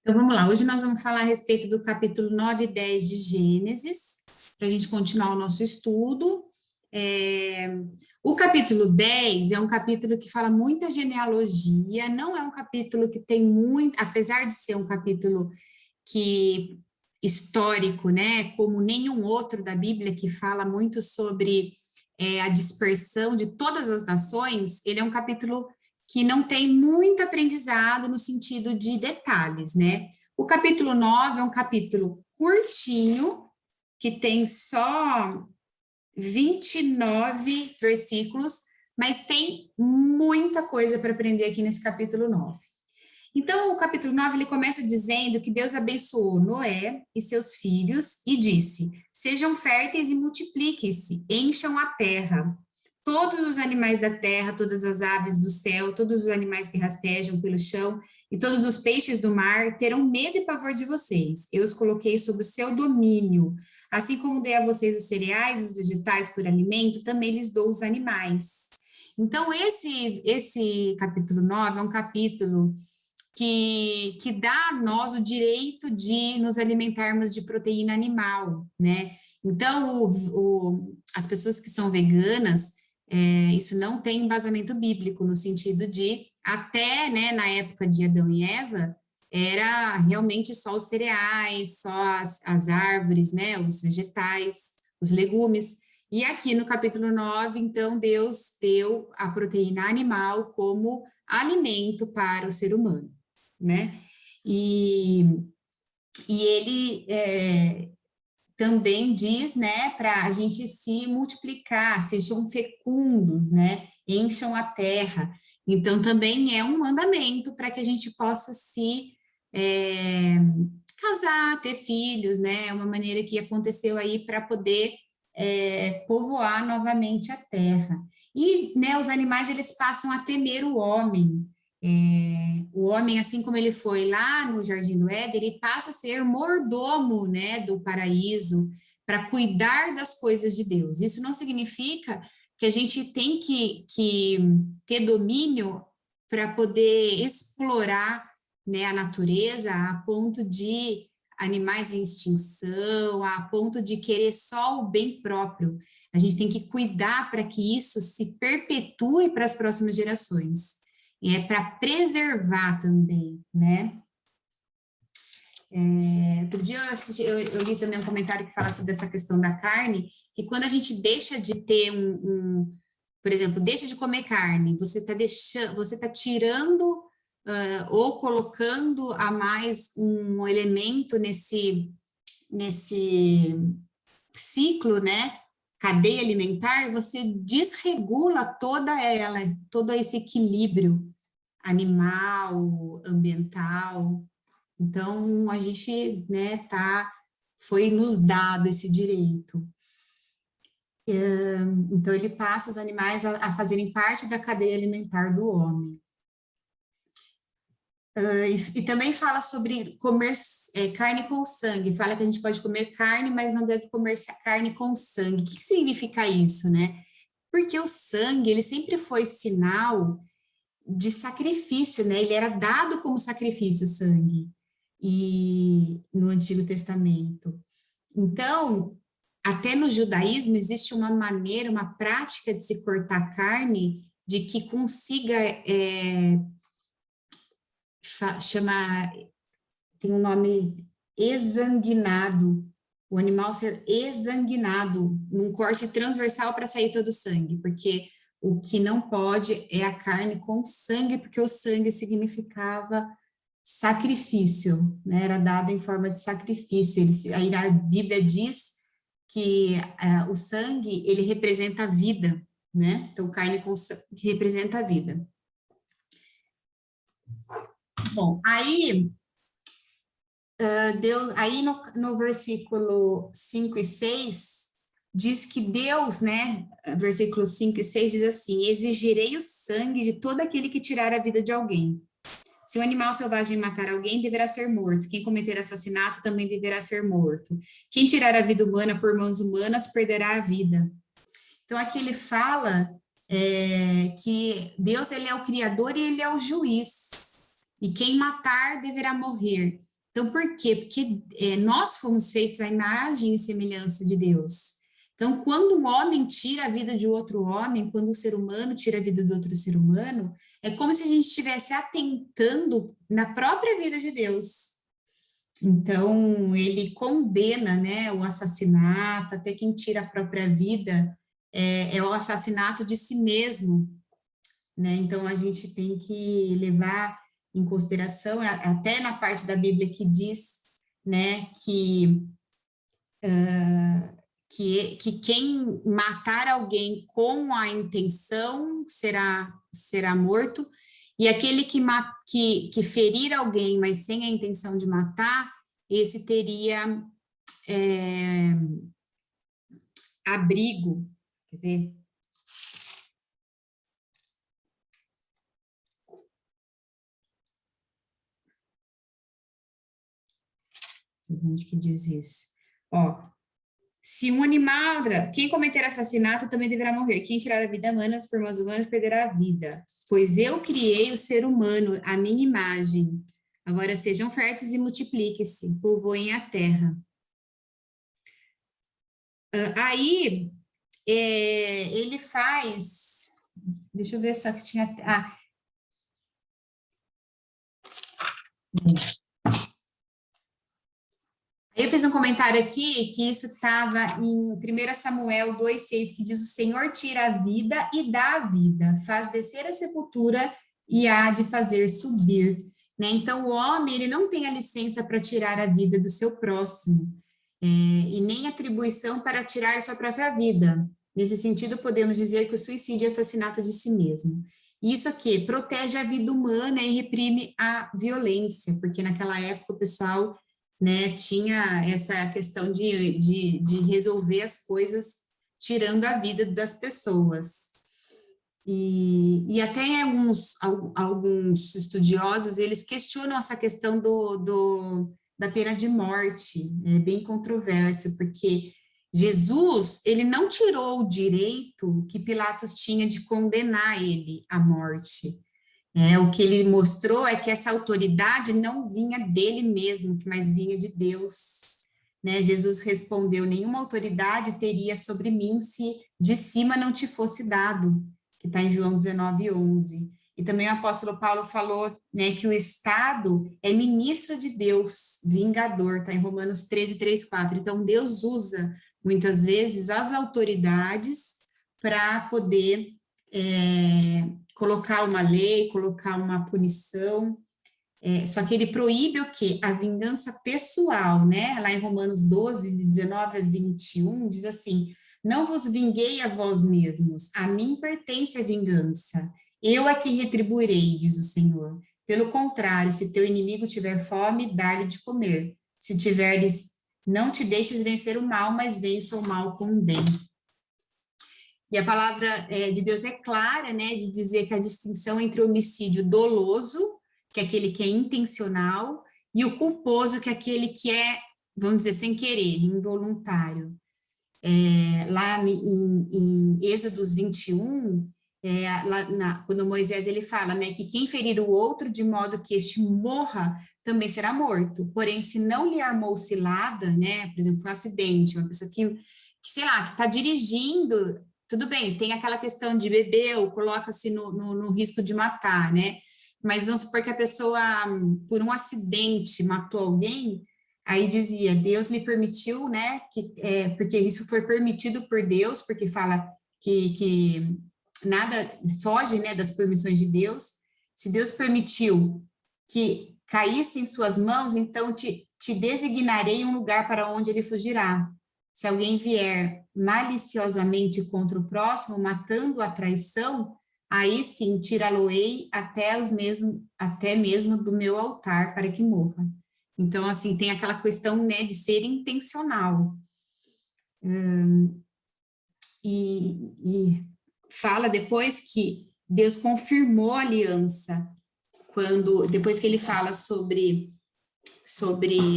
Então, vamos lá. Hoje nós vamos falar a respeito do capítulo 9 e 10 de Gênesis, para a gente continuar o nosso estudo. O capítulo 10 é um capítulo que fala muita genealogia, não é um capítulo que tem muito, apesar de ser um capítulo que histórico, né, como nenhum outro da Bíblia, que fala muito sobre a dispersão de todas as nações, ele é um capítulo que não tem muito aprendizado no sentido de detalhes, né? O capítulo 9 é um capítulo curtinho, que tem só 29 versículos, mas tem muita coisa para aprender aqui nesse capítulo 9. Então, o capítulo 9 ele começa dizendo que Deus abençoou Noé e seus filhos e disse: sejam férteis e multipliquem-se, encham a terra. Todos os animais da terra, todas as aves do céu, todos os animais que rastejam pelo chão e todos os peixes do mar terão medo e pavor de vocês. Eu os coloquei sob o seu domínio. Assim como dei a vocês os cereais e os vegetais por alimento, também lhes dou os animais. Então, esse capítulo 9 é um capítulo que dá a nós o direito de nos alimentarmos de proteína animal, né? Então, as pessoas que são veganas, isso não tem embasamento bíblico, no sentido de, até, né, na época de Adão e Eva, era realmente só os cereais, só as árvores, né, os vegetais, os legumes. E aqui no capítulo 9, então, Deus deu a proteína animal como alimento para o ser humano, né? E, e ele também diz, né, para a gente se multiplicar, sejam fecundos, né, encham a terra. Então, também é um mandamento para que a gente possa se casar, ter filhos, né, é uma maneira que aconteceu aí para poder povoar novamente a terra. E, né, os animais, eles passam a temer o homem. O homem, assim como ele foi lá no Jardim do Éden, ele passa a ser mordomo, né, do paraíso, para cuidar das coisas de Deus. Isso não significa que a gente tem que ter domínio para poder explorar, né, a natureza a ponto de animais em extinção, a ponto de querer só o bem próprio. A gente tem que cuidar para que isso se perpetue para as próximas gerações. E é para preservar também, né? Outro dia eu li também um comentário que fala sobre essa questão da carne, que quando a gente deixa de ter por exemplo, deixa de comer carne, você está deixando, você está tirando ou colocando a mais um elemento nesse ciclo, né? Cadeia alimentar, você desregula toda ela, todo esse equilíbrio animal, ambiental. Então, a gente, né, foi nos dado esse direito. Então, ele passa os animais a fazerem parte da cadeia alimentar do homem. E também fala sobre comer carne com sangue. Fala que a gente pode comer carne, mas não deve comer carne com sangue. O que significa isso, né? Porque o sangue, ele sempre foi sinal de sacrifício, né? Ele era dado como sacrifício, o sangue, e no Antigo Testamento. Então, até no judaísmo existe uma maneira, uma prática de se cortar carne de que consiga chamar, tem um nome, exanguinado, o animal ser exanguinado num corte transversal para sair todo o sangue, porque o que não pode é a carne com sangue, porque o sangue significava sacrifício, né? Era dado em forma de sacrifício. Aí a Bíblia diz que o sangue, ele representa a vida, né? Então, carne com sangue representa a vida. Bom, aí Deus, aí no versículo 5 e 6, diz que Deus, né, versículos 5 e 6 diz assim: exigirei o sangue de todo aquele que tirar a vida de alguém. Se um animal selvagem matar alguém, deverá ser morto. Quem cometer assassinato também deverá ser morto. Quem tirar a vida humana por mãos humanas, perderá a vida. Então, aqui ele fala que Deus, ele é o criador e ele é o juiz. E quem matar deverá morrer. Então, por quê? Porque nós fomos feitos à imagem e semelhança de Deus. Então, quando um homem tira a vida de outro homem, quando um ser humano tira a vida de outro ser humano, é como se a gente estivesse atentando na própria vida de Deus. Então, ele condena, né, o assassinato, até quem tira a própria vida é o assassinato de si mesmo, né? Então, a gente tem que levar em consideração, até na parte da Bíblia que diz, né, que quem matar alguém com a intenção será morto, e aquele que ferir alguém, mas sem a intenção de matar, esse teria abrigo. Quer ver? Onde que diz isso? Ó, se um animal, quem cometer assassinato também deverá morrer. Quem tirar a vida humana dos irmãos humanos perderá a vida. Pois eu criei o ser humano à minha imagem. Agora sejam férteis e multipliquem-se, povoem a terra. Aí, ele faz... Deixa eu ver só que tinha... Eu fiz um comentário aqui que isso estava em 1 Samuel 2,6, que diz: o Senhor tira a vida e dá a vida, faz descer a sepultura e há de fazer subir. Né? Então, o homem ele não tem a licença para tirar a vida do seu próximo, e nem atribuição para tirar sua própria vida. Nesse sentido, podemos dizer que o suicídio é assassinato de si mesmo. Isso aqui protege a vida humana e reprime a violência, porque naquela época o pessoal, né, tinha essa questão de resolver as coisas tirando a vida das pessoas. E até alguns estudiosos, eles questionam essa questão da pena de morte, é bem controverso, porque Jesus, ele não tirou o direito que Pilatos tinha de condenar ele à morte. O que ele mostrou é que essa autoridade não vinha dele mesmo, mas vinha de Deus. Né? Jesus respondeu: nenhuma autoridade teria sobre mim se de cima não te fosse dado, que está em João 19:11. E também o apóstolo Paulo falou, né, que o Estado é ministro de Deus, vingador, está em Romanos 13:3-4. Então, Deus usa, muitas vezes, as autoridades para poder colocar uma lei, colocar uma punição, só que ele proíbe o quê? A vingança pessoal, né? Lá em Romanos 12, de 19-21, diz assim: não vos vinguei a vós mesmos, a mim pertence a vingança, eu é que retribuirei, diz o Senhor. Pelo contrário, se teu inimigo tiver fome, dá-lhe de comer. Se tiveres, não te deixes vencer o mal, mas vença o mal com o bem. E a palavra de Deus é clara, né, de dizer que a distinção entre o homicídio doloso, que é aquele que é intencional, e o culposo, que é aquele que é, vamos dizer, sem querer, involuntário. Lá em Êxodos 21, quando Moisés ele fala, né, que quem ferir o outro de modo que este morra, também será morto. Porém, se não lhe armou cilada, né, por exemplo, um acidente, uma pessoa que sei lá, que está dirigindo, tudo bem, tem aquela questão de bebeu, coloca-se no risco de matar, né? Mas vamos supor que a pessoa, por um acidente, matou alguém, aí dizia, Deus lhe permitiu, né? Porque isso foi permitido por Deus, porque fala que nada foge, né, das permissões de Deus. Se Deus permitiu que caísse em suas mãos, então te designarei um lugar para onde ele fugirá. Se alguém vier maliciosamente contra o próximo, matando a traição, aí sim tirá-lo-ei até mesmo do meu altar para que morra. Então, assim, tem aquela questão, né, de ser intencional. E fala depois que Deus confirmou a aliança, depois que ele fala sobre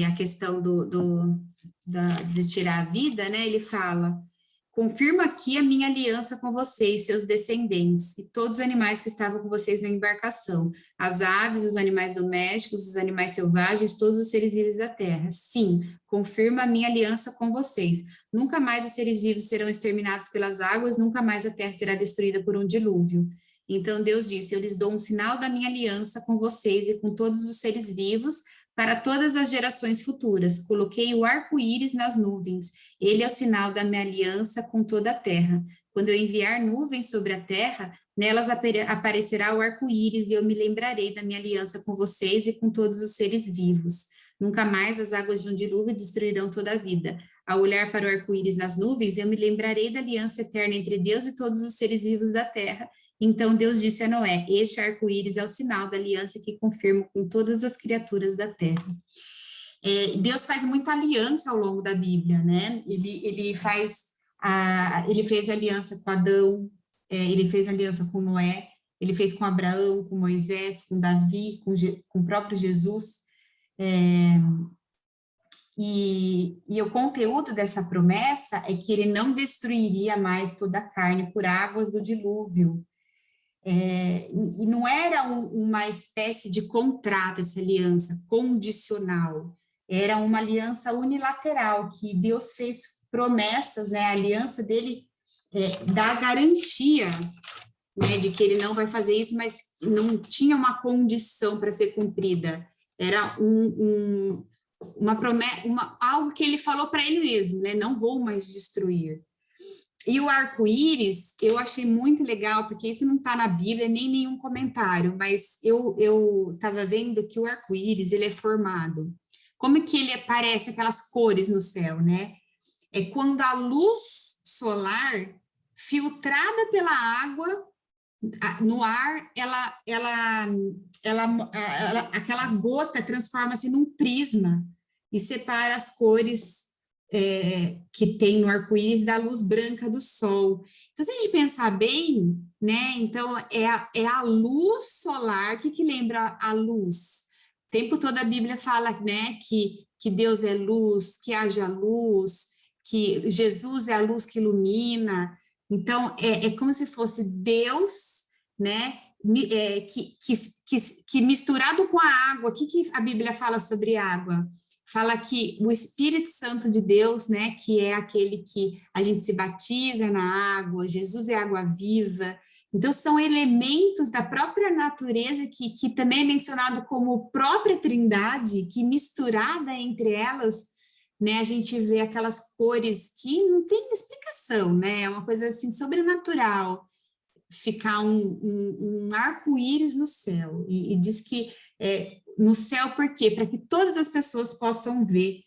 a questão de tirar a vida, né? Ele fala: confirmo aqui a minha aliança com vocês, seus descendentes, e todos os animais que estavam com vocês na embarcação, as aves, os animais domésticos, os animais selvagens, todos os seres vivos da terra. Sim, confirmo a minha aliança com vocês. Nunca mais os seres vivos serão exterminados pelas águas, nunca mais a terra será destruída por um dilúvio. Então Deus disse: eu lhes dou um sinal da minha aliança com vocês e com todos os seres vivos para todas as gerações futuras. Coloquei o arco-íris nas nuvens. Ele é o sinal da minha aliança com toda a terra. Quando eu enviar nuvens sobre a terra, nelas aparecerá o arco-íris e eu me lembrarei da minha aliança com vocês e com todos os seres vivos. Nunca mais as águas de um dilúvio destruirão toda a vida. Ao olhar para o arco-íris nas nuvens, eu me lembrarei da aliança eterna entre Deus e todos os seres vivos da terra. Então Deus disse a Noé: este arco-íris é o sinal da aliança que confirmo com todas as criaturas da terra. Deus faz muita aliança ao longo da Bíblia, né? Ele fez aliança com Adão, ele fez aliança com Noé, ele fez com Abraão, com Moisés, com Davi, com o próprio Jesus. E o conteúdo dessa promessa é que ele não destruiria mais toda a carne por águas do dilúvio. E não era uma espécie de contrato, essa aliança condicional, era uma aliança unilateral, que Deus fez promessas, né? A aliança dele dá garantia, né, de que ele não vai fazer isso, mas não tinha uma condição para ser cumprida, era uma promessa, algo que ele falou para ele mesmo, né? Não vou mais destruir. E o arco-íris, eu achei muito legal, porque isso não está na Bíblia, nem nenhum comentário, mas eu estava vendo que o arco-íris, ele é formado. Como que ele aparece aquelas cores no céu, né? É quando a luz solar, filtrada pela água, no ar, aquela gota transforma-se num prisma e separa as cores que tem no arco-íris da luz branca do sol. Então, se a gente pensar bem, né, então é a luz solar, o que lembra a luz? O tempo todo a Bíblia fala, né, que Deus é luz, que haja luz, que Jesus é a luz que ilumina. Então, é como se fosse Deus, né, que misturado com a água. O que a Bíblia fala sobre água? Fala que o Espírito Santo de Deus, né, que é aquele que a gente se batiza na água, Jesus é água viva. Então, são elementos da própria natureza que também é mencionado como própria trindade, que misturada entre elas, né, a gente vê aquelas cores que não tem explicação, né, é uma coisa assim sobrenatural, ficar um arco-íris no céu, e diz que no céu, por quê? Para que todas as pessoas possam ver,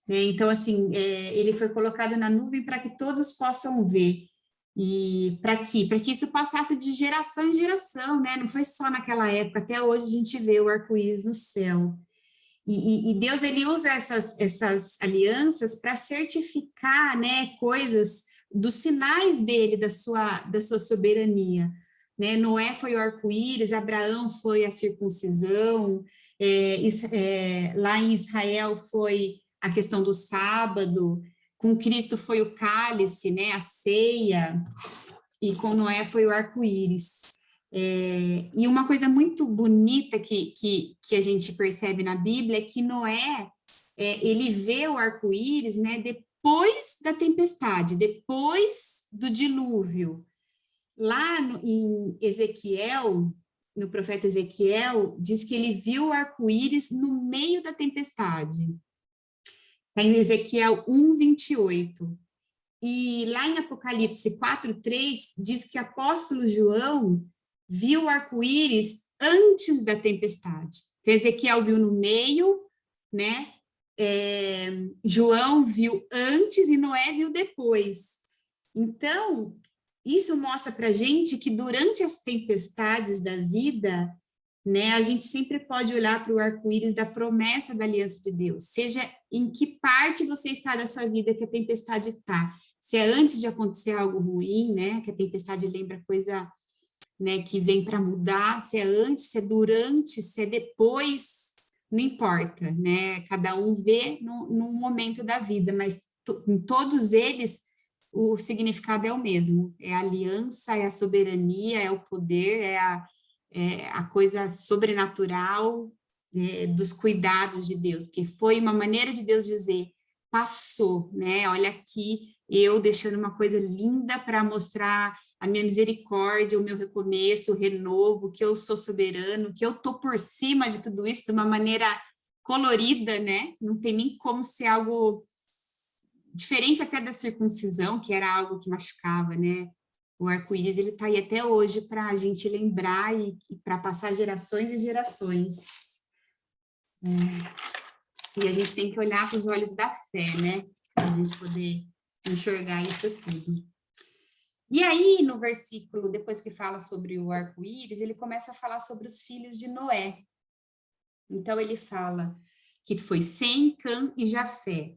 né? Então, assim, ele foi colocado na nuvem para que todos possam ver, e para que isso passasse de geração em geração, né? Não foi só naquela época, até hoje a gente vê o arco-íris no céu. E Deus, ele usa essas alianças para certificar, né, coisas dos sinais dele, da sua soberania, né? Noé foi o arco-íris, Abraão foi a circuncisão, lá em Israel foi a questão do sábado, com Cristo foi o cálice, né, a ceia, e com Noé foi o arco-íris. E uma coisa muito bonita que a gente percebe na Bíblia é que Noé, ele vê o arco-íris, né, depois da tempestade, depois do dilúvio. Lá em Ezequiel, no profeta Ezequiel, diz que ele viu o arco-íris no meio da tempestade. Está em Ezequiel 1:28. E lá em Apocalipse 4:3, diz que o apóstolo João viu o arco-íris antes da tempestade. Então, Ezequiel viu no meio, né? João viu antes e Noé viu depois. Então, isso mostra para a gente que durante as tempestades da vida, né, a gente sempre pode olhar para o arco-íris da promessa da aliança de Deus, seja em que parte você está da sua vida que a tempestade está. Se é antes de acontecer algo ruim, né, que a tempestade lembra coisa, né, que vem para mudar, se é antes, se é durante, se é depois, não importa, né, cada um vê num momento da vida, mas em todos eles o significado é o mesmo, é a aliança, é a soberania, é o poder, é a coisa sobrenatural, dos cuidados de Deus, que foi uma maneira de Deus dizer, passou, né? Olha aqui, eu deixando uma coisa linda para mostrar a minha misericórdia, o meu recomeço, o renovo, que eu sou soberano, que eu tô por cima de tudo isso de uma maneira colorida, né? Não tem nem como ser algo diferente até da circuncisão, que era algo que machucava, né? O arco-íris, ele está aí até hoje para a gente lembrar e para passar gerações e gerações. E a gente tem que olhar com os olhos da fé, né? Para a gente poder enxergar isso tudo. E aí, no versículo, depois que fala sobre o arco-íris, ele começa a falar sobre os filhos de Noé. Então, ele fala que foi Sem, Cã e Jafé.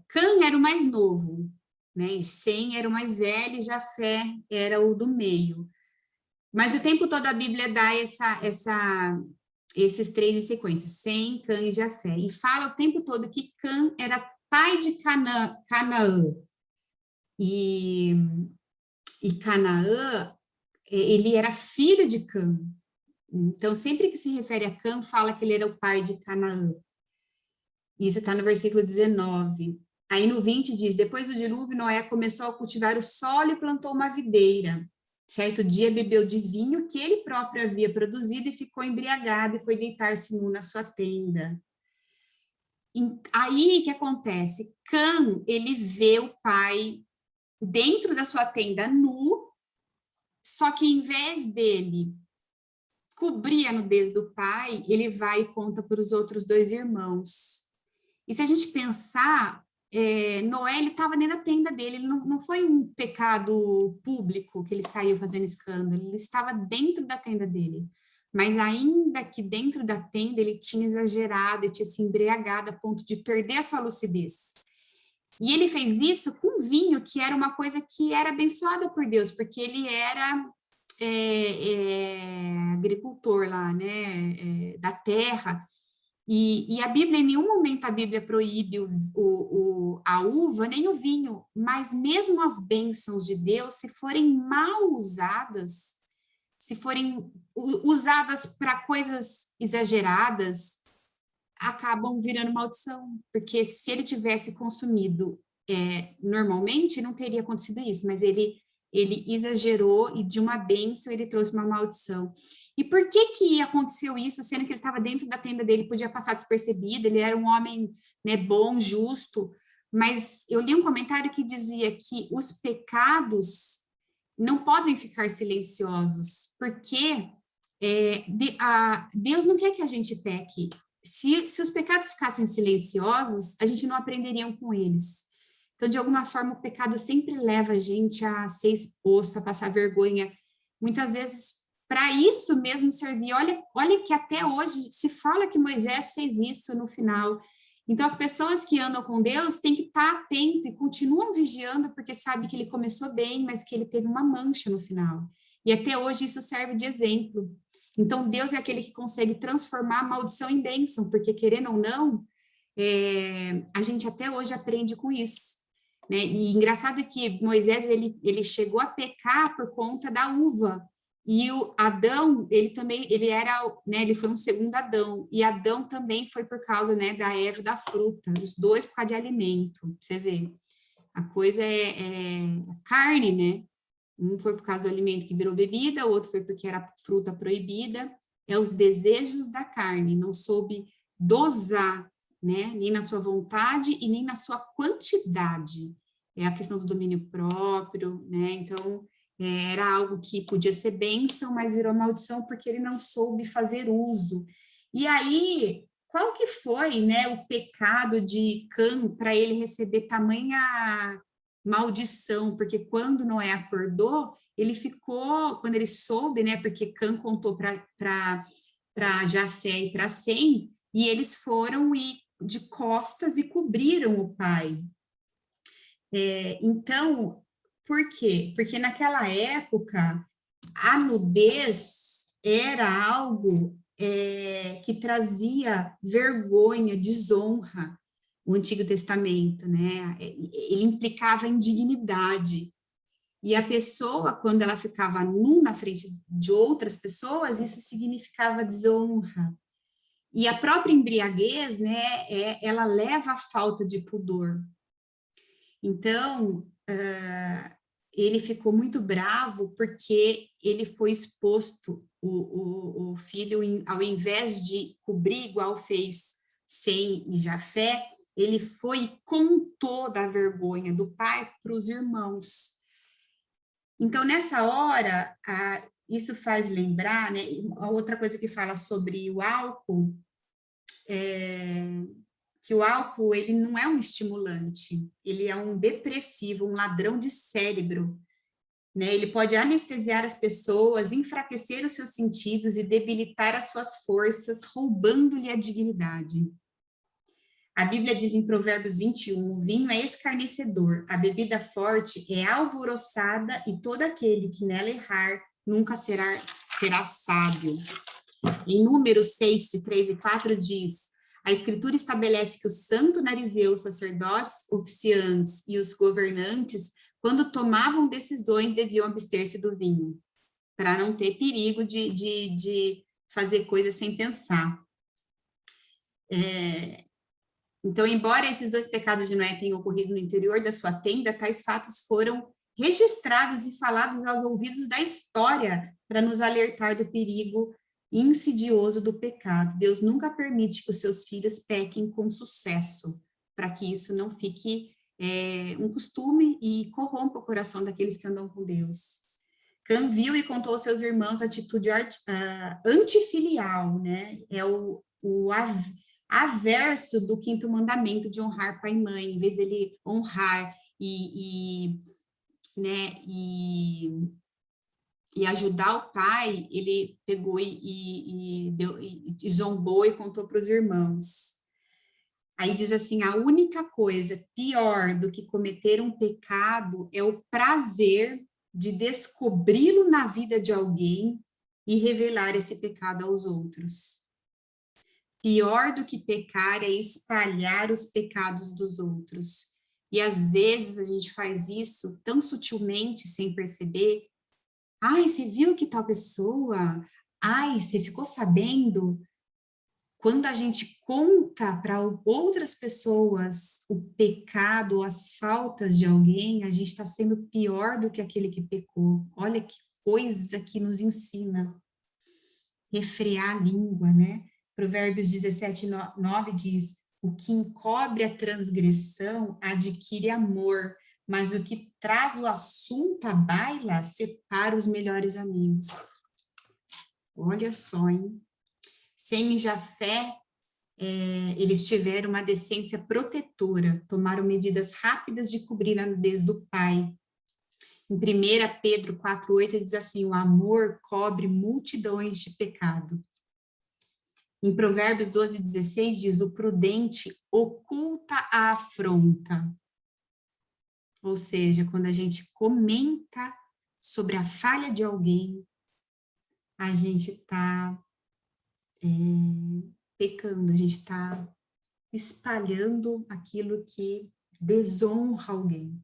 Cã era o mais novo, né? E Sem era o mais velho, e Jafé era o do meio. Mas o tempo todo a Bíblia dá esses três em sequência, Sem, Cã e Jafé. E fala o tempo todo que Cã era pai de Canaã. E Canaã, ele era filho de Cã. Então, sempre que se refere a Cã, fala que ele era o pai de Canaã. Isso está no versículo 19. Aí no 20 diz, depois do dilúvio, Noé começou a cultivar o solo e plantou uma videira. Certo dia bebeu de vinho que ele próprio havia produzido e ficou embriagado e foi deitar-se nu na sua tenda. Aí, o que acontece? Cã, ele vê o pai dentro da sua tenda nu, só que em vez dele cobrir a nudez do pai, ele vai e conta para os outros dois irmãos. E se a gente pensar, Noé, ele estava dentro da tenda dele, ele não foi um pecado público que ele saiu fazendo escândalo, ele estava dentro da tenda dele. Mas ainda que dentro da tenda ele tinha exagerado, ele tinha se embriagado a ponto de perder a sua lucidez. E ele fez isso com vinho, que era uma coisa que era abençoada por Deus, porque ele era agricultor lá, né, da terra. E a Bíblia, em nenhum momento a Bíblia proíbe a uva nem o vinho, mas mesmo as bênçãos de Deus, se forem mal usadas, se forem usadas para coisas exageradas, acabam virando maldição, porque se ele tivesse consumido normalmente, não teria acontecido isso, mas ele exagerou e de uma bênção ele trouxe uma maldição. E por que aconteceu isso, sendo que ele estava dentro da tenda dele, podia passar despercebido, ele era um homem, né, bom, justo, mas eu li um comentário que dizia que os pecados não podem ficar silenciosos, porque Deus não quer que a gente peque. Se os pecados ficassem silenciosos, a gente não aprenderia com eles. Então, de alguma forma, o pecado sempre leva a gente a ser exposto, a passar vergonha. Muitas vezes, para isso mesmo servir. Olha que até hoje se fala que Moisés fez isso no final. Então, as pessoas que andam com Deus têm que estar atentas e continuam vigiando, porque sabe que ele começou bem, mas que ele teve uma mancha no final. E até hoje isso serve de exemplo. Então, Deus é aquele que consegue transformar a maldição em bênção, porque, querendo ou não, a gente até hoje aprende com isso. Né? E engraçado é que Moisés, ele chegou a pecar por conta da uva, e o Adão, ele também, ele era, né, ele foi um segundo Adão, e Adão também foi por causa, né, da Eva e da fruta, os dois por causa de alimento, você vê. A coisa é carne, né? Um foi por causa do alimento que virou bebida, o outro foi porque era fruta proibida. É os desejos da carne, não soube dosar, né? Nem na sua vontade e nem na sua quantidade. É a questão do domínio próprio, né? Então, era algo que podia ser bênção, mas virou maldição porque ele não soube fazer uso. E aí, qual que foi, né, o pecado de Cã para ele receber tamanha maldição, porque quando Noé acordou, ele ficou, quando ele soube, né, porque Cã contou para Jafé e para Sem, e eles foram de costas e cobriram o pai. Então, por quê? Porque naquela época, a nudez era algo que trazia vergonha, desonra. o Antigo Testamento, né? Ele implicava indignidade. E a pessoa, quando ela ficava nu na frente de outras pessoas, isso significava desonra. E a própria embriaguez, né, ela leva à falta de pudor. Então, ele ficou muito bravo porque ele foi exposto, o filho, ao invés de cobrir igual fez Sem e Jafé, ele foi e contou da vergonha do pai para os irmãos. Então, nessa hora, isso faz lembrar, né, a outra coisa que fala sobre o álcool, que o álcool, ele não é um estimulante, ele é um depressivo, um ladrão de cérebro, né? Ele pode anestesiar as pessoas, enfraquecer os seus sentidos e debilitar as suas forças, roubando-lhe a dignidade. A Bíblia diz em Provérbios 21, o vinho é escarnecedor, a bebida forte é alvoroçada e todo aquele que nela errar nunca será sábio. Em Números 6, de 3 e 4 diz, a Escritura estabelece que o santo narizeu, os sacerdotes, oficiantes e os governantes, quando tomavam decisões, deviam abster-se do vinho, para não ter perigo de fazer coisas sem pensar. Então, embora esses dois pecados de Noé tenham ocorrido no interior da sua tenda, tais fatos foram registrados e falados aos ouvidos da história para nos alertar do perigo insidioso do pecado. Deus nunca permite que os seus filhos pequem com sucesso, para que isso não fique um costume e corrompa o coração daqueles que andam com Deus. Cã viu e contou aos seus irmãos a atitude antifilial, né? É o averso do quinto mandamento de honrar pai e mãe, em vez dele honrar né, e ajudar o pai, ele pegou e zombou e contou para os irmãos. Aí diz assim, a única coisa pior do que cometer um pecado é o prazer de descobri-lo na vida de alguém e revelar esse pecado aos outros. Pior do que pecar é espalhar os pecados dos outros. E às vezes a gente faz isso tão sutilmente, sem perceber. Ai, você viu que tal pessoa? Ai, você ficou sabendo? Quando a gente conta para outras pessoas o pecado, as faltas de alguém, a gente está sendo pior do que aquele que pecou. Olha que coisa que nos ensina. Refrear a língua, né? Provérbios 17, 9 diz, o que encobre a transgressão adquire amor, mas o que traz o assunto à baila separa os melhores amigos. Olha só, hein? Sem Jafé, eles tiveram uma decência protetora, tomaram medidas rápidas de cobrir a nudez do pai. Em 1 Pedro 4,8 diz assim, o amor cobre multidões de pecado. Em Provérbios 12,16 diz, o prudente oculta a afronta. Ou seja, quando a gente comenta sobre a falha de alguém, a gente está pecando, a gente está espalhando aquilo que desonra alguém.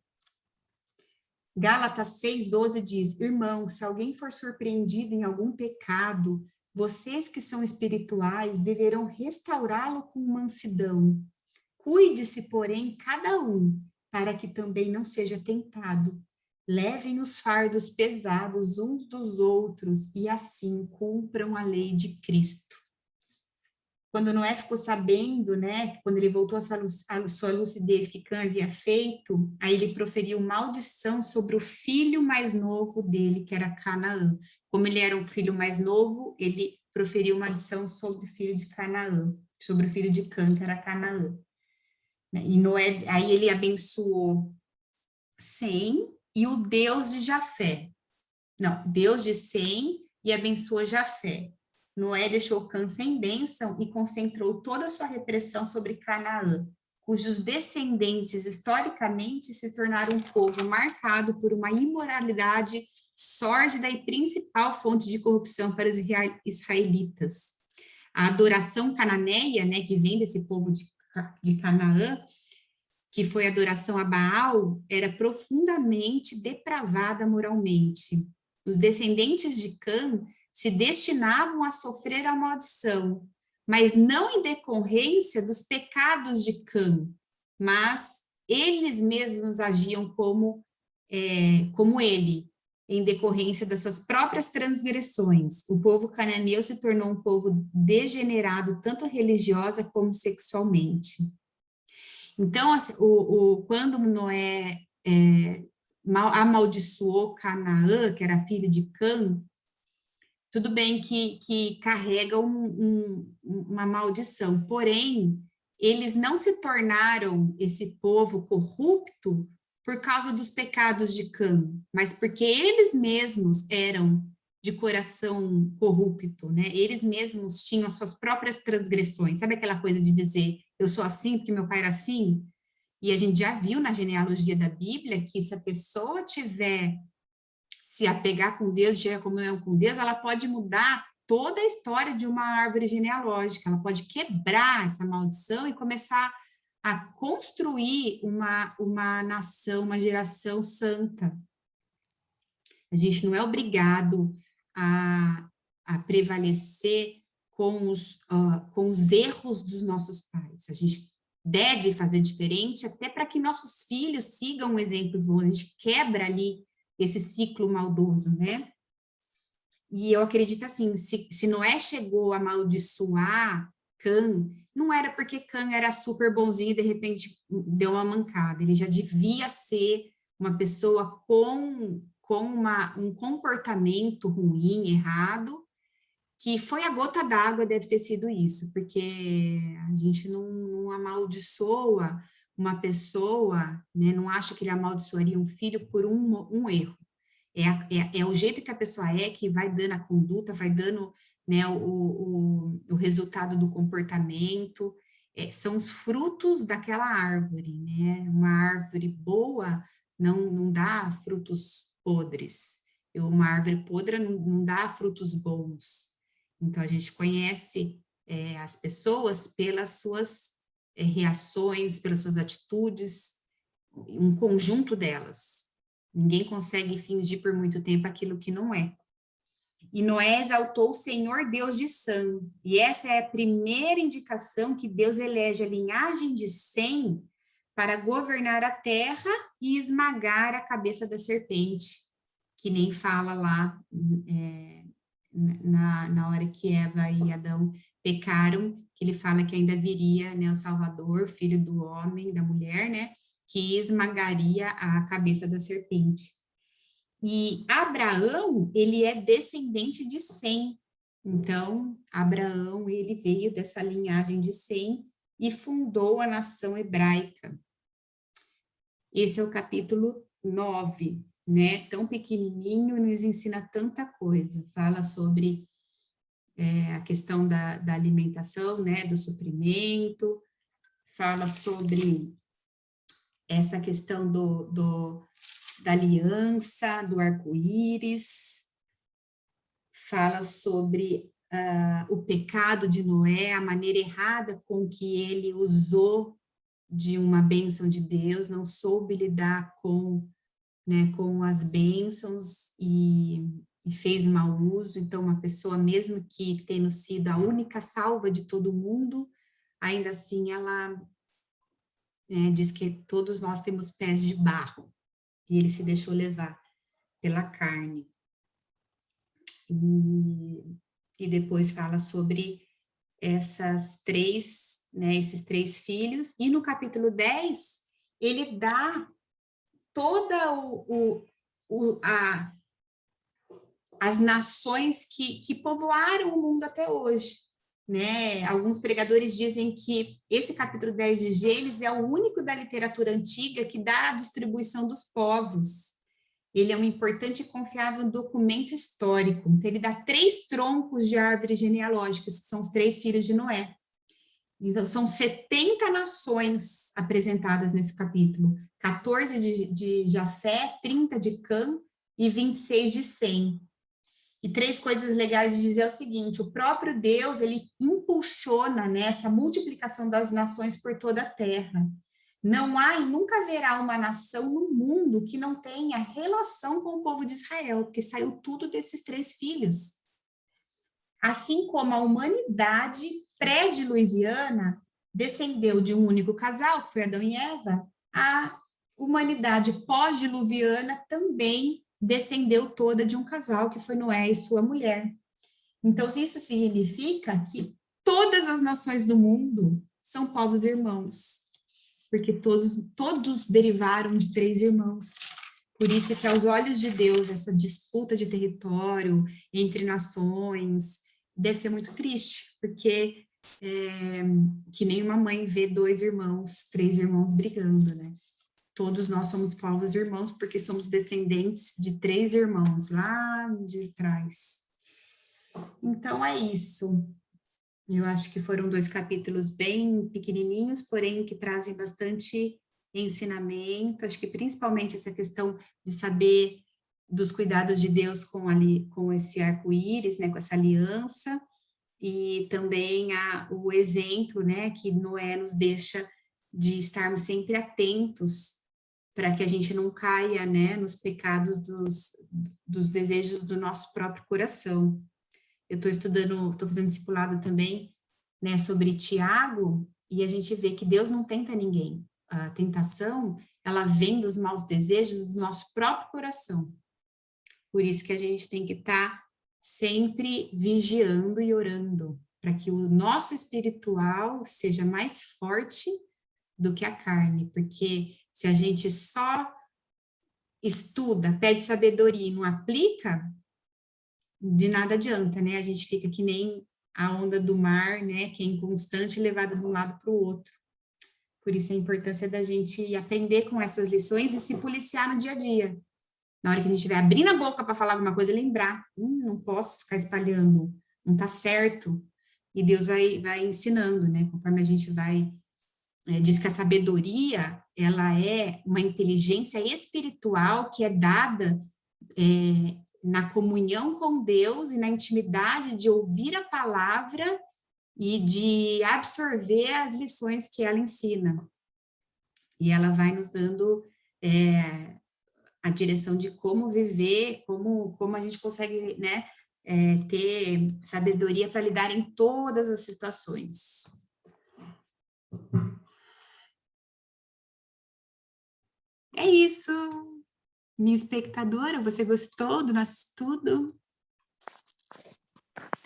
Gálatas 6,12 diz, irmãos, se alguém for surpreendido em algum pecado, vocês que são espirituais deverão restaurá-lo com mansidão. Cuide-se, porém, cada um, para que também não seja tentado. Levem os fardos pesados uns dos outros e assim cumpram a lei de Cristo. Quando Noé ficou sabendo, né, quando ele voltou à sua lucidez que Cã havia feito, aí ele proferiu maldição sobre o filho mais novo dele, que era Canaã. Como ele era o filho mais novo, ele proferiu maldição sobre o filho de Canaã, sobre o filho de Cã, que era Canaã. E Noé, aí ele abençoou Sem e o Deus de Jafé. Não, Deus de Sem e abençoou Jafé. Noé deixou Cã sem bênção e concentrou toda a sua repressão sobre Canaã, cujos descendentes historicamente se tornaram um povo marcado por uma imoralidade sórdida e principal fonte de corrupção para os israelitas. A adoração cananeia, né, que vem desse povo de Canaã, que foi adoração a Baal, era profundamente depravada moralmente. Os descendentes de Cã se destinavam a sofrer a maldição, mas não em decorrência dos pecados de Cã, mas eles mesmos agiam como ele, em decorrência das suas próprias transgressões. O povo cananeu se tornou um povo degenerado, tanto religiosa como sexualmente. Então, assim, quando Noé amaldiçoou Canaã, que era filho de Cã, tudo bem que carrega uma maldição, porém, eles não se tornaram esse povo corrupto por causa dos pecados de Cã, mas porque eles mesmos eram de coração corrupto, né? Eles mesmos tinham as suas próprias transgressões. Sabe aquela coisa de dizer, eu sou assim porque meu pai era assim? E a gente já viu na genealogia da Bíblia que se a pessoa tiver se apegar com Deus, tiver comunhão com Deus, ela pode mudar toda a história de uma árvore genealógica, ela pode quebrar essa maldição e começar a construir uma nação, uma geração santa. A gente não é obrigado a prevalecer com os erros dos nossos pais. A gente deve fazer diferente, até para que nossos filhos sigam exemplos bons. A gente quebra ali esse ciclo maldoso, né? E eu acredito assim, se Noé chegou a amaldiçoar Cã, não era porque Cã era super bonzinho e de repente deu uma mancada. Ele já devia ser uma pessoa com um comportamento ruim, errado, que foi a gota d'água, deve ter sido isso, porque a gente não amaldiçoa uma pessoa, né, não acha que ele amaldiçoaria um filho por um erro. É o jeito que a pessoa é que vai dando a conduta, vai dando, né, o resultado do comportamento, são os frutos daquela árvore, né? Uma árvore boa não dá frutos podres, uma árvore podre não dá frutos bons. Então, a gente conhece as pessoas pelas suas reações, pelas suas atitudes, um conjunto delas. Ninguém consegue fingir por muito tempo aquilo que não é. E Noé exaltou o Senhor Deus de Sem. E essa é a primeira indicação que Deus elege a linhagem de Sem para governar a terra e esmagar a cabeça da serpente, que nem fala lá na hora que Eva e Adão pecaram, que ele fala que ainda viria, né, o Salvador, filho do homem, da mulher, né, que esmagaria a cabeça da serpente. E Abraão, ele é descendente de Sem. Então, Abraão, ele veio dessa linhagem de Sem e fundou a nação hebraica. Esse é o capítulo 9, né? Tão pequenininho e nos ensina tanta coisa. Fala sobre a questão da alimentação, né? Do suprimento. Fala sobre essa questão da aliança, do arco-íris, fala sobre o pecado de Noé, a maneira errada com que ele usou de uma bênção de Deus, não soube lidar com as bênçãos e fez mau uso. Então, uma pessoa, mesmo que tendo sido a única salva de todo mundo, ainda assim ela diz que todos nós temos pés de barro, e ele se deixou levar pela carne. E depois fala sobre esses três filhos, e no capítulo 10, ele dá toda as nações que povoaram o mundo até hoje, né? Alguns pregadores dizem que esse capítulo 10 de Gênesis é o único da literatura antiga que dá a distribuição dos povos. Ele é um importante e confiável documento histórico. Então, ele dá 3 troncos de árvores genealógicas, que são os 3 filhos de Noé. Então, são 70 nações apresentadas nesse capítulo. 14 de Jafé, 30 de Cã e 26 de Sem. E três coisas legais de dizer é o seguinte: o próprio Deus, ele impulsiona, né, essa multiplicação das nações por toda a terra. Não há e nunca haverá uma nação no mundo que não tenha relação com o povo de Israel, porque saiu tudo desses três filhos. Assim como a humanidade pré-diluviana descendeu de um único casal, que foi Adão e Eva, a humanidade pós-diluviana também descendeu toda de um casal, que foi Noé e sua mulher. Então, isso significa que todas as nações do mundo são povos irmãos, porque todos derivaram de três irmãos. Por isso que, aos olhos de Deus, essa disputa de território entre nações deve ser muito triste, porque que nem uma mãe vê três irmãos brigando, né? Todos nós somos povos irmãos, porque somos descendentes de três irmãos lá de trás. Então, é isso. Eu acho que foram 2 capítulos bem pequenininhos, porém que trazem bastante ensinamento. Acho que principalmente essa questão de saber dos cuidados de Deus com esse arco-íris, né, com essa aliança, e também o exemplo, né, que Noé nos deixa de estarmos sempre atentos para que a gente não caia, né, nos pecados dos desejos do nosso próprio coração. Eu estou fazendo discipulado também, né, sobre Tiago, e a gente vê que Deus não tenta ninguém. A tentação, ela vem dos maus desejos do nosso próprio coração. Por isso que a gente tem que estar sempre vigiando e orando, para que o nosso espiritual seja mais forte do que a carne, porque se a gente só estuda, pede sabedoria e não aplica, de nada adianta, né? A gente fica que nem a onda do mar, né? Que é inconstante, levada de um lado para o outro. Por isso a importância da gente aprender com essas lições e se policiar no dia a dia. Na hora que a gente estiver abrindo a boca para falar alguma coisa, lembrar, não posso ficar espalhando, não está certo. E Deus vai ensinando, né? Conforme a gente vai... diz que a sabedoria, ela é uma inteligência espiritual que é dada na comunhão com Deus e na intimidade de ouvir a palavra e de absorver as lições que ela ensina. E ela vai nos dando a direção de como viver, como a gente consegue, né, ter sabedoria para lidar em todas as situações. É isso, minha espectadora, você gostou do nosso estudo?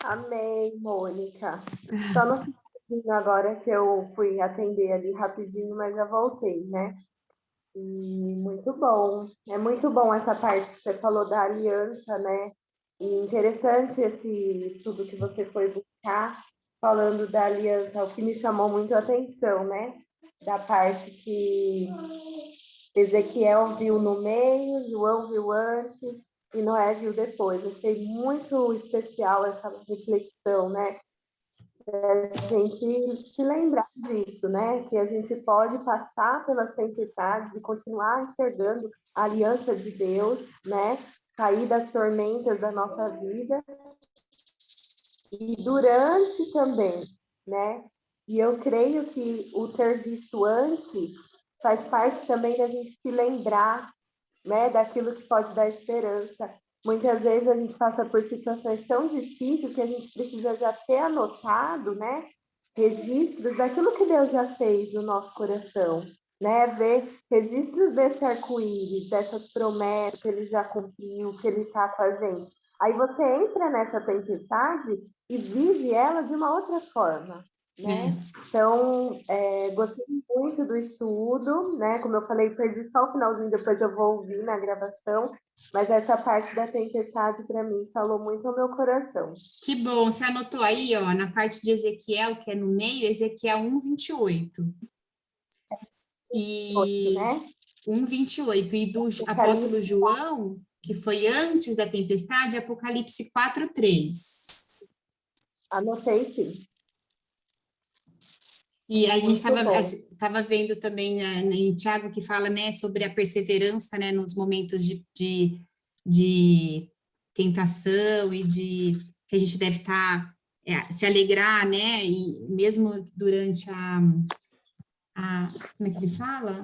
Amei, Mônica. Só no finalzinho agora que eu fui atender ali rapidinho, mas já voltei, né? E muito bom. É muito bom essa parte que você falou da aliança, né? E interessante esse estudo que você foi buscar, falando da aliança, o que me chamou muito a atenção, né? Da parte que Ezequiel viu no meio, João viu antes e Noé viu depois. Achei muito especial essa reflexão, né? A gente se lembrar disso, né? Que a gente pode passar pelas tempestades e continuar enxergando a aliança de Deus, né? Sair das tormentas da nossa vida e durante também, né? E eu creio que o ter visto antes faz parte também da gente se lembrar, né, daquilo que pode dar esperança. Muitas vezes a gente passa por situações tão difíceis que a gente precisa já ter anotado, né, registros daquilo que Deus já fez no nosso coração, né, ver registros desse arco-íris, dessas promessas que Ele já cumpriu, que Ele está com a gente. Aí você entra nessa tempestade e vive ela de uma outra forma, né? Então, gostei muito do estudo, né? Como eu falei, perdi só o finalzinho, depois eu vou ouvir na gravação, mas essa parte da tempestade, para mim, falou muito ao meu coração. Que bom, você anotou aí, ó, na parte de Ezequiel, que é no meio, Ezequiel 1:28. E Né? 1:28. E do apóstolo João, que foi antes da tempestade, Apocalipse 4:3. Anotei, sim. E a gente Muito bom. estava vendo também em Tiago que fala, né, sobre a perseverança, né, nos momentos de tentação e de que a gente deve estar, se alegrar, né? E mesmo durante como é que ele fala?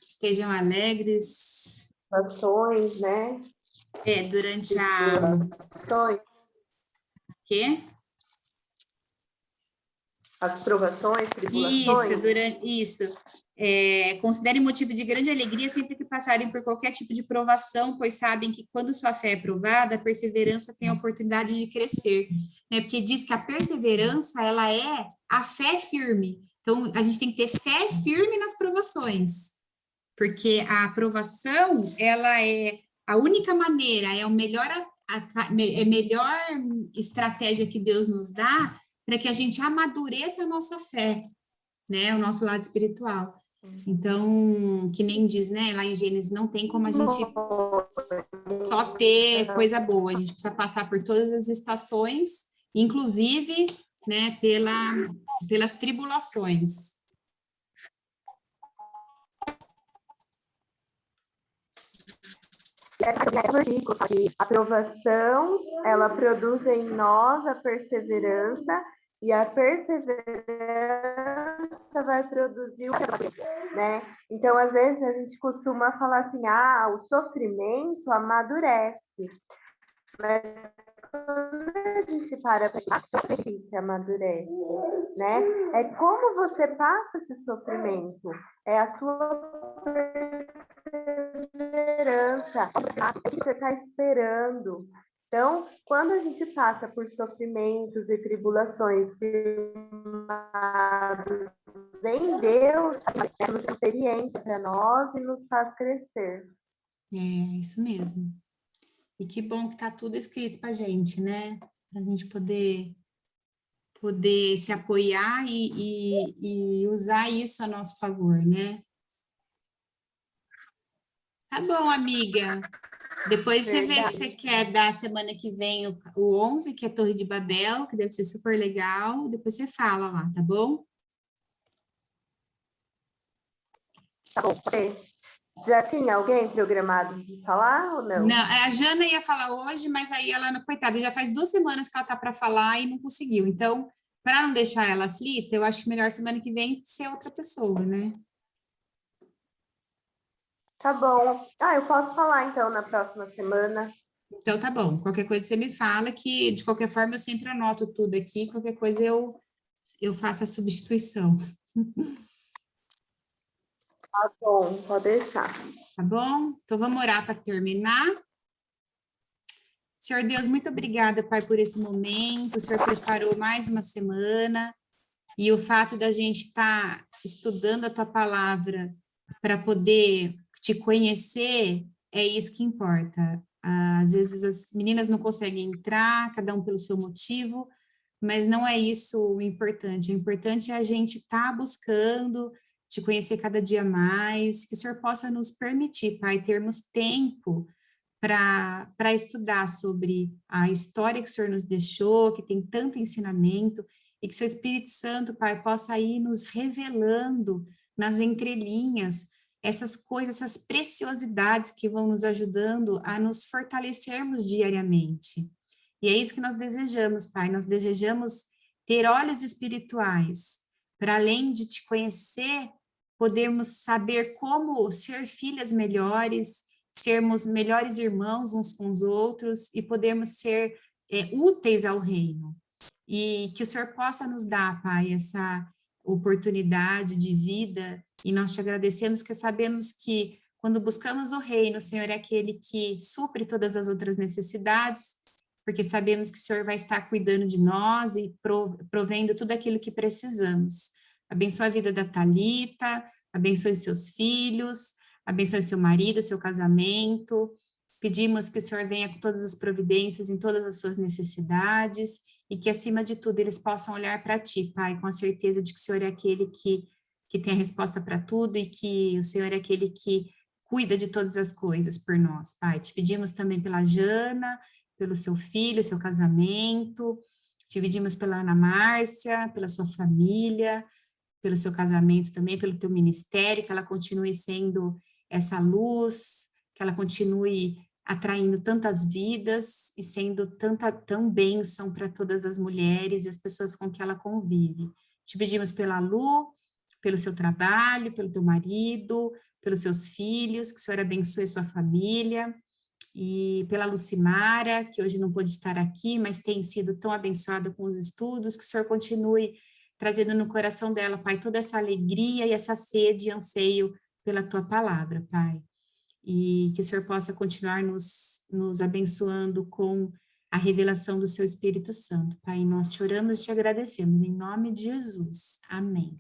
Estejam alegres. Ações, né? Durante Ações, quê? as provações, Isso, tribulações. isso. Considerem motivo de grande alegria sempre que passarem por qualquer tipo de provação, pois sabem que quando sua fé é provada, a perseverança tem a oportunidade de crescer, né? Porque diz que a perseverança, ela é a fé firme. Então, a gente tem que ter fé firme nas provações, porque a aprovação, ela é a única maneira, é o melhor, melhor estratégia que Deus nos dá para que a gente amadureça a nossa fé, né, o nosso lado espiritual. Então, que nem diz, né, lá em Gênesis, não tem como a gente só ter coisa boa, a gente precisa passar por todas as estações, inclusive, né, pelas tribulações. A aprovação, ela produz em nós a perseverança, e a perseverança vai produzir o que, né? Então, às vezes, a gente costuma falar assim, o sofrimento amadurece. Mas quando a gente para pensar, que amadurece, né? É como você passa esse sofrimento, é a sua perseverança, é que você está esperando. Então, quando a gente passa por sofrimentos e tribulações firmados em Deus, é uma experiência para nós e nos faz crescer. Isso mesmo. E que bom que está tudo escrito para a gente, né? Para a gente poder se apoiar e usar isso a nosso favor, né? Tá bom, amiga. Depois você vê se você quer dar semana que vem o 11, que é Torre de Babel, que deve ser super legal. Depois você fala lá, tá bom? Tá bom, já tinha alguém programado de falar ou não? Não, a Jana ia falar hoje, mas aí ela, coitada, já faz 2 semanas que ela tá para falar e não conseguiu. Então, para não deixar ela aflita, eu acho melhor semana que vem ser outra pessoa, né? Tá bom. Eu posso falar então na próxima semana. Então, tá bom. Qualquer coisa você me fala, que de qualquer forma eu sempre anoto tudo aqui. Qualquer coisa eu faço a substituição. Tá bom, pode deixar. Tá bom? Então, vamos orar para terminar. Senhor Deus, muito obrigada, Pai, por esse momento. O Senhor preparou mais uma semana e o fato da gente estar estudando a Tua palavra para poder te conhecer é isso que importa. Às vezes as meninas não conseguem entrar, cada um pelo seu motivo, mas não é isso o importante. O importante é a gente estar buscando te conhecer cada dia mais, que o Senhor possa nos permitir, Pai, termos tempo para estudar sobre a história que o Senhor nos deixou, que tem tanto ensinamento, e que seu Espírito Santo, Pai, possa ir nos revelando nas entrelinhas essas coisas, essas preciosidades que vão nos ajudando a nos fortalecermos diariamente. E é isso que nós desejamos, Pai, nós desejamos ter olhos espirituais, para além de te conhecer, podermos saber como ser filhas melhores, sermos melhores irmãos uns com os outros e podermos ser úteis ao reino. E que o Senhor possa nos dar, Pai, essa oportunidade de vida, e nós te agradecemos que sabemos que quando buscamos o reino, o Senhor é aquele que supre todas as outras necessidades, porque sabemos que o Senhor vai estar cuidando de nós e provendo tudo aquilo que precisamos. Abençoa a vida da Thalita, abençoe seus filhos, abençoe seu marido, seu casamento. Pedimos que o Senhor venha com todas as providências em todas as suas necessidades e que, acima de tudo, eles possam olhar para ti, Pai, com a certeza de que o Senhor é aquele que tem a resposta para tudo e que o Senhor é aquele que cuida de todas as coisas por nós, Pai. Te pedimos também pela Jana, pelo seu filho, seu casamento. Te pedimos pela Ana Márcia, pela sua família, pelo seu casamento também, pelo teu ministério, que ela continue sendo essa luz, que ela continue atraindo tantas vidas e sendo tão bênção para todas as mulheres e as pessoas com que ela convive. Te pedimos pela Lu, pelo seu trabalho, pelo teu marido, pelos seus filhos, que o Senhor abençoe sua família, e pela Lucimara, que hoje não pôde estar aqui, mas tem sido tão abençoada com os estudos, que o Senhor continue trazendo no coração dela, Pai, toda essa alegria e essa sede e anseio pela tua palavra, Pai. E que o Senhor possa continuar nos abençoando com a revelação do seu Espírito Santo, Pai. Nós te oramos e te agradecemos, em nome de Jesus. Amém.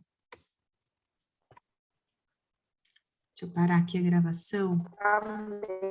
Deixa eu parar aqui a gravação. Amém.